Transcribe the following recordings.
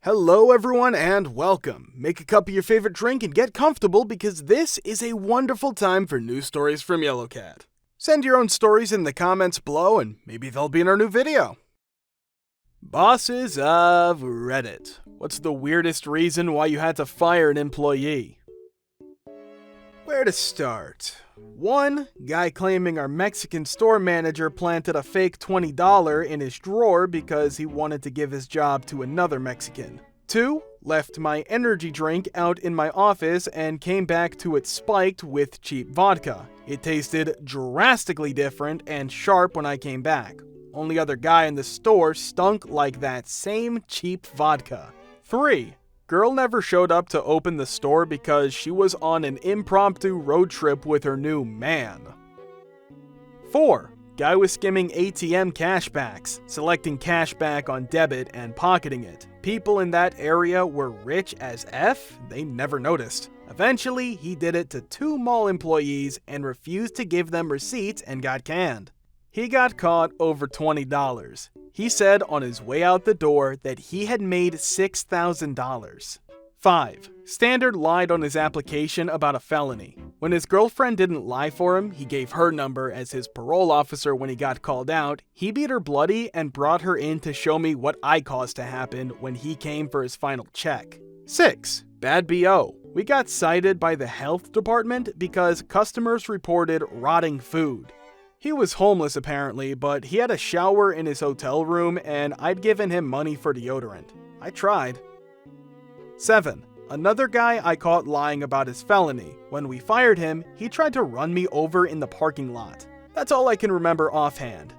Hello everyone and welcome. Make a cup of your favorite drink and get comfortable because this is a wonderful time for news stories from Yellow Cat. Send your own stories in the comments below and maybe they'll be in our new video. Bosses of Reddit. What's the weirdest reason why you had to fire an employee? Where to start? 1. Guy claiming our Mexican store manager planted a fake $20 in his drawer because he wanted to give his job to another Mexican. 2. Left my energy drink out in my office and came back to it spiked with cheap vodka. It tasted drastically different and sharp when I came back. Only other guy in the store stunk like that same cheap vodka. 3. Girl never showed up to open the store because she was on an impromptu road trip with her new man. 4. Guy was skimming ATM cashbacks, selecting cashback on debit and pocketing it. People in that area were rich as F, they never noticed. Eventually, he did it to 2 mall employees and refused to give them receipts and got canned. He got caught over $20. He said on his way out the door that he had made $6,000. 5. Standard lied on his application about a felony. When his girlfriend didn't lie for him, he gave her number as his parole officer when he got called out. He beat her bloody and brought her in to show me what I caused to happen when he came for his final check. 6. Bad BO. We got cited by the health department because customers reported rotting food. He was homeless apparently, but he had a shower in his hotel room and I'd given him money for deodorant. I tried. 7. Another guy I caught lying about his felony. When we fired him, he tried to run me over in the parking lot. That's all I can remember offhand.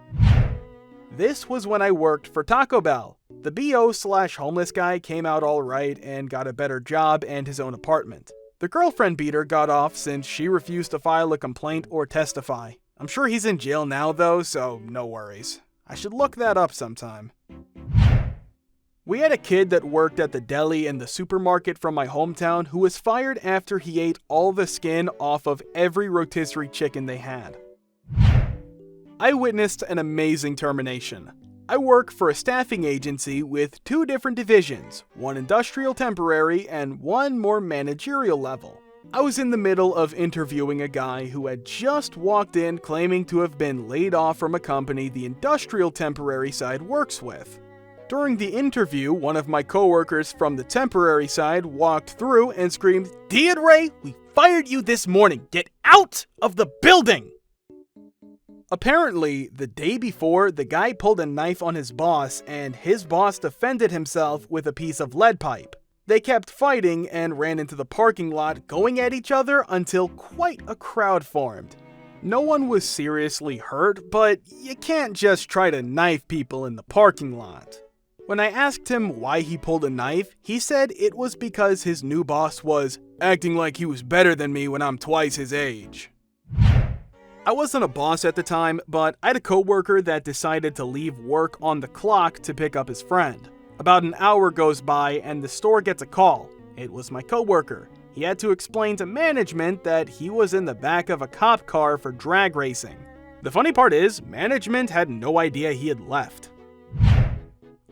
This was when I worked for Taco Bell. The BO/homeless guy came out alright and got a better job and his own apartment. The girlfriend beater got off since she refused to file a complaint or testify. I'm sure he's in jail now though, so no worries. I should look that up sometime. We had a kid that worked at the deli in the supermarket from my hometown who was fired after he ate all the skin off of every rotisserie chicken they had. I witnessed an amazing termination. I work for a staffing agency with 2 different divisions, one industrial temporary and one more managerial level. I was in the middle of interviewing a guy who had just walked in claiming to have been laid off from a company the industrial temporary side works with. During the interview, one of my coworkers from the temporary side walked through and screamed, "Ray, we fired you this morning! Get out of the building!" Apparently, the day before, the guy pulled a knife on his boss and his boss defended himself with a piece of lead pipe. They kept fighting and ran into the parking lot, going at each other until quite a crowd formed. No one was seriously hurt, but you can't just try to knife people in the parking lot. When I asked him why he pulled a knife, he said it was because his new boss was acting like he was better than me when I'm twice his age. I wasn't a boss at the time, but I had a coworker that decided to leave work on the clock to pick up his friend. About an hour goes by and the store gets a call. It was my coworker. He had to explain to management that he was in the back of a cop car for drag racing. The funny part is, management had no idea he had left.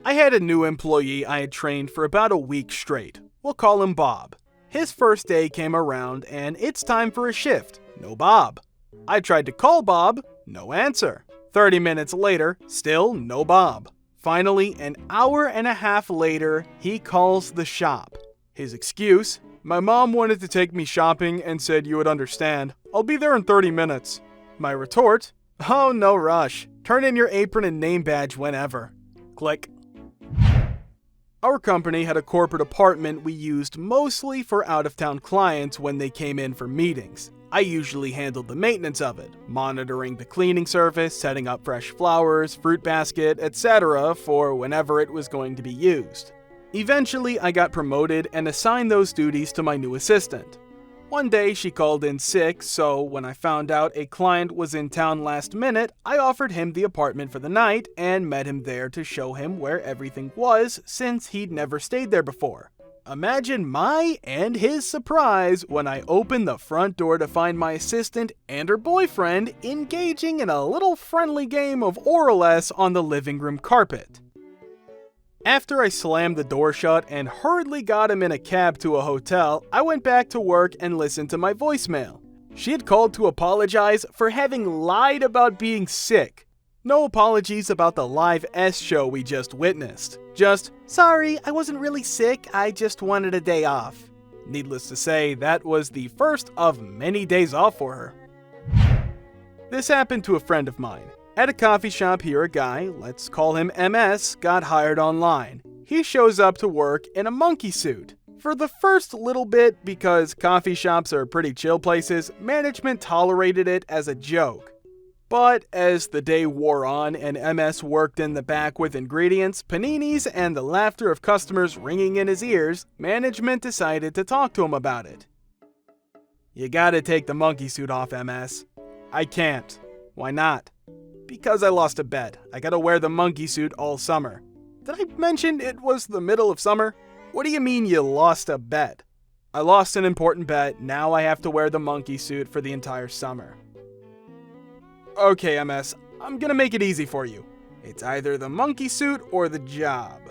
I had a new employee I had trained for about a week straight. We'll call him Bob. His first day came around and it's time for a shift. No Bob. I tried to call Bob, no answer. 30 minutes later, still no Bob. Finally, an hour and a half later, he calls the shop. His excuse, "My mom wanted to take me shopping and said you would understand. I'll be there in 30 minutes. My retort, "Oh, no rush. Turn in your apron and name badge whenever." Click. Our company had a corporate apartment we used mostly for out-of-town clients when they came in for meetings. I usually handled the maintenance of it, monitoring the cleaning service, setting up fresh flowers, fruit basket, etc. for whenever it was going to be used. Eventually, I got promoted and assigned those duties to my new assistant. One day, she called in sick, so when I found out a client was in town last minute, I offered him the apartment for the night and met him there to show him where everything was since he'd never stayed there before. Imagine my and his surprise when I opened the front door to find my assistant and her boyfriend engaging in a little friendly game of Oral-S on the living room carpet. After I slammed the door shut and hurriedly got him in a cab to a hotel, I went back to work and listened to my voicemail. She had called to apologize for having lied about being sick. No apologies about the live S show we just witnessed. Just, sorry, I wasn't really sick, I just wanted a day off. Needless to say, that was the first of many days off for her. This happened to a friend of mine. At a coffee shop here, a guy, let's call him MS, got hired online. He shows up to work in a monkey suit. For the first little bit, because coffee shops are pretty chill places, management tolerated it as a joke. But as the day wore on and MS worked in the back with ingredients, paninis, and the laughter of customers ringing in his ears, management decided to talk to him about it. You gotta take the monkey suit off, MS. I can't. Why not? Because I lost a bet. I gotta wear the monkey suit all summer. Did I mention it was the middle of summer? What do you mean you lost a bet? I lost an important bet, now I have to wear the monkey suit for the entire summer. Okay, MS, I'm gonna make it easy for you. It's either the monkey suit or the job.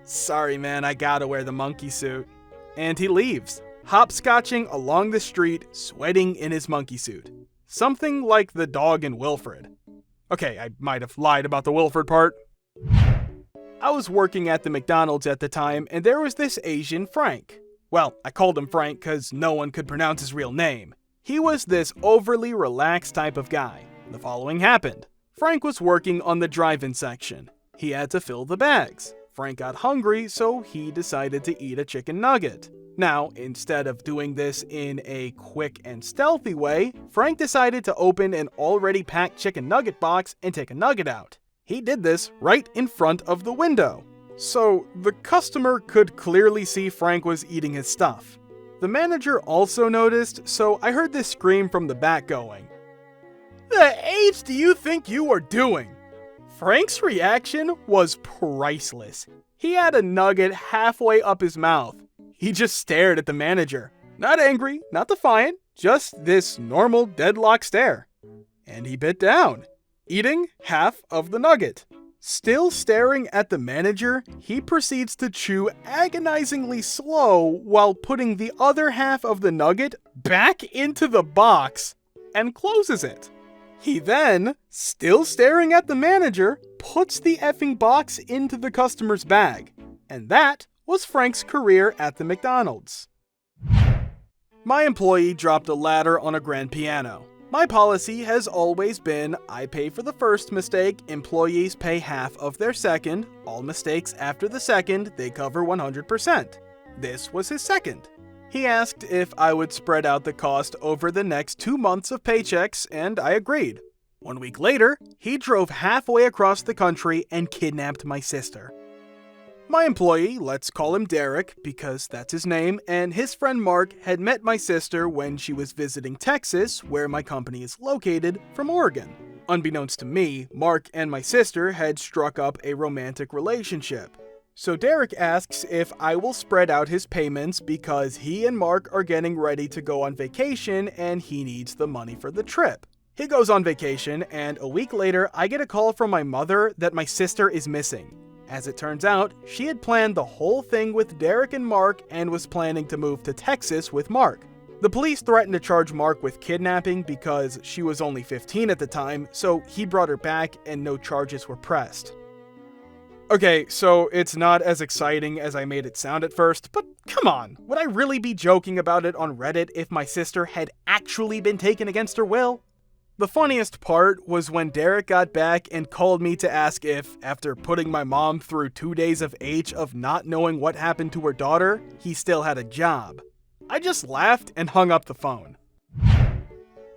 Sorry man, I gotta wear the monkey suit. And he leaves, hopscotching along the street, sweating in his monkey suit. Something like the dog in Wilfred. Okay, I might have lied about the Wilfred part. I was working at the McDonald's at the time, and there was this Asian Frank. Well, I called him Frank because no one could pronounce his real name. He was this overly relaxed type of guy. The following happened. Frank was working on the drive-in section. He had to fill the bags. Frank got hungry, so he decided to eat a chicken nugget. Now, instead of doing this in a quick and stealthy way, Frank decided to open an already packed chicken nugget box and take a nugget out. He did this right in front of the window. So, the customer could clearly see Frank was eating his stuff. The manager also noticed, so I heard this scream from the back going, "The H do you think you are doing?" Frank's reaction was priceless. He had a nugget halfway up his mouth. He just stared at the manager. Not angry, not defiant, just this normal deadlock stare. And he bit down, eating half of the nugget. Still staring at the manager, he proceeds to chew agonizingly slow while putting the other half of the nugget back into the box and closes it. He then, still staring at the manager, puts the effing box into the customer's bag. And that was Frank's career at the McDonald's. My employee dropped a ladder on a grand piano. My policy has always been I pay for the first mistake, employees pay half of their second, all mistakes after the second, they cover 100%. This was his second. He asked if I would spread out the cost over the next 2 months of paychecks, and I agreed. 1 week later, he drove halfway across the country and kidnapped my sister. My employee, let's call him Derek because that's his name, and his friend Mark had met my sister when she was visiting Texas, where my company is located, from Oregon. Unbeknownst to me, Mark and my sister had struck up a romantic relationship. So Derek asks if I will spread out his payments because he and Mark are getting ready to go on vacation and he needs the money for the trip. He goes on vacation, and a week later, I get a call from my mother that my sister is missing. As it turns out, she had planned the whole thing with Derek and Mark and was planning to move to Texas with Mark. The police threatened to charge Mark with kidnapping because she was only 15 at the time, so he brought her back and no charges were pressed. Okay, so it's not as exciting as I made it sound at first, but come on, would I really be joking about it on Reddit if my sister had actually been taken against her will? The funniest part was when Derek got back and called me to ask if, after putting my mom through 2 days of age of not knowing what happened to her daughter, he still had a job. I just laughed and hung up the phone.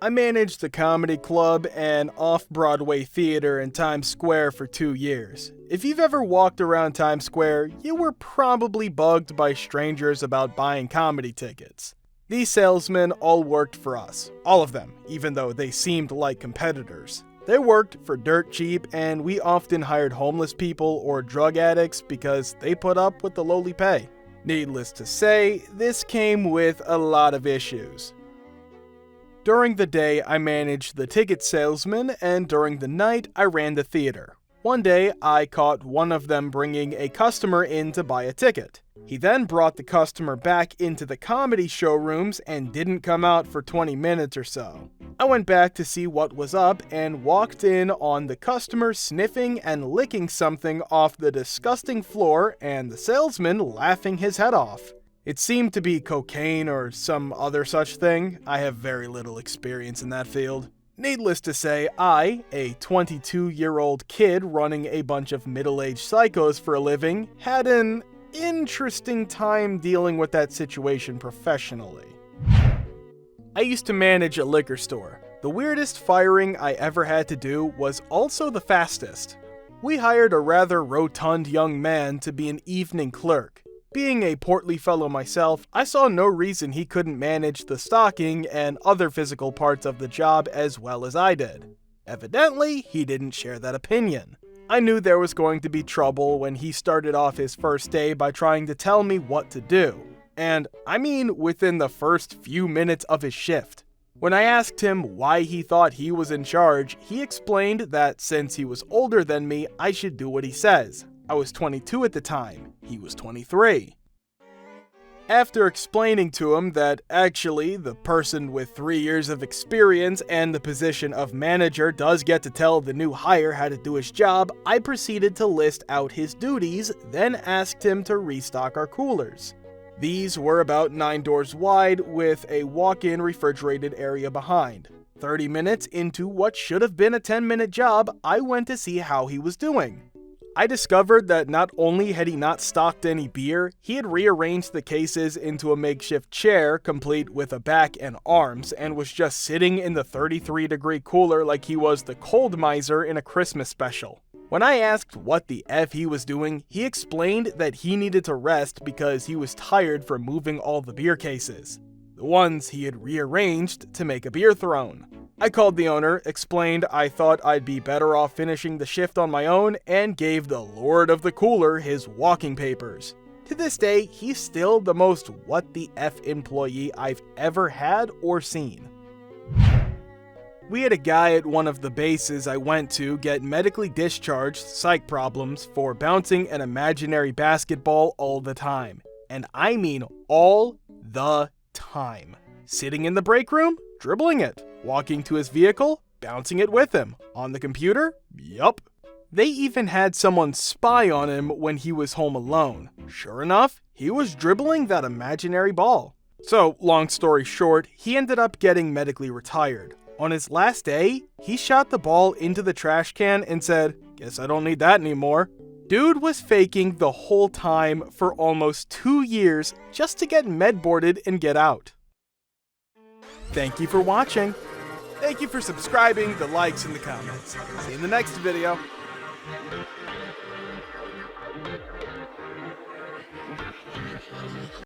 I managed a comedy club and off-Broadway theater in Times Square for 2 years. If you've ever walked around Times Square, you were probably bugged by strangers about buying comedy tickets. These salesmen all worked for us, all of them, even though they seemed like competitors. They worked for dirt cheap, and we often hired homeless people or drug addicts because they put up with the lowly pay. Needless to say, this came with a lot of issues. During the day, I managed the ticket salesman, and during the night, I ran the theater. One day, I caught one of them bringing a customer in to buy a ticket. He then brought the customer back into the comedy showrooms and didn't come out for 20 minutes or so. I went back to see what was up and walked in on the customer sniffing and licking something off the disgusting floor and the salesman laughing his head off. It seemed to be cocaine or some other such thing. I have very little experience in that field. Needless to say, I, a 22-year-old kid running a bunch of middle-aged psychos for a living, had an interesting time dealing with that situation professionally. I used to manage a liquor store. The weirdest firing I ever had to do was also the fastest. We hired a rather rotund young man to be an evening clerk. Being a portly fellow myself, I saw no reason he couldn't manage the stocking and other physical parts of the job as well as I did. Evidently, he didn't share that opinion. I knew there was going to be trouble when he started off his first day by trying to tell me what to do. And I mean within the first few minutes of his shift. When I asked him why he thought he was in charge, he explained that since he was older than me, I should do what he says. I was 22 at the time. He was 23. After explaining to him that actually the person with 3 years of experience and the position of manager does get to tell the new hire how to do his job, I proceeded to list out his duties, then asked him to restock our coolers. These were about 9 doors wide with a walk-in refrigerated area behind. 30 minutes into what should have been a 10-minute job, I went to see how he was doing. I discovered that not only had he not stocked any beer, he had rearranged the cases into a makeshift chair complete with a back and arms and was just sitting in the 33-degree cooler like he was the cold miser in a Christmas special. When I asked what the F he was doing, he explained that he needed to rest because he was tired from moving all the beer cases, the ones he had rearranged to make a beer throne. I called the owner, explained I thought I'd be better off finishing the shift on my own, and gave the lord of the cooler his walking papers. To this day, he's still the most what the F employee I've ever had or seen. We had a guy at one of the bases I went to get medically discharged, psych problems, for bouncing an imaginary basketball all the time. And I mean all the time. Sitting in the break room, dribbling it. Walking to his vehicle, bouncing it with him. On the computer? Yup. They even had someone spy on him when he was home alone. Sure enough, he was dribbling that imaginary ball. So, long story short, he ended up getting medically retired. On his last day, he shot the ball into the trash can and said, "Guess I don't need that anymore." Dude was faking the whole time for almost 2 years just to get medboarded and get out. Thank you for watching. Thank you for subscribing, the likes, and the comments. See you in the next video.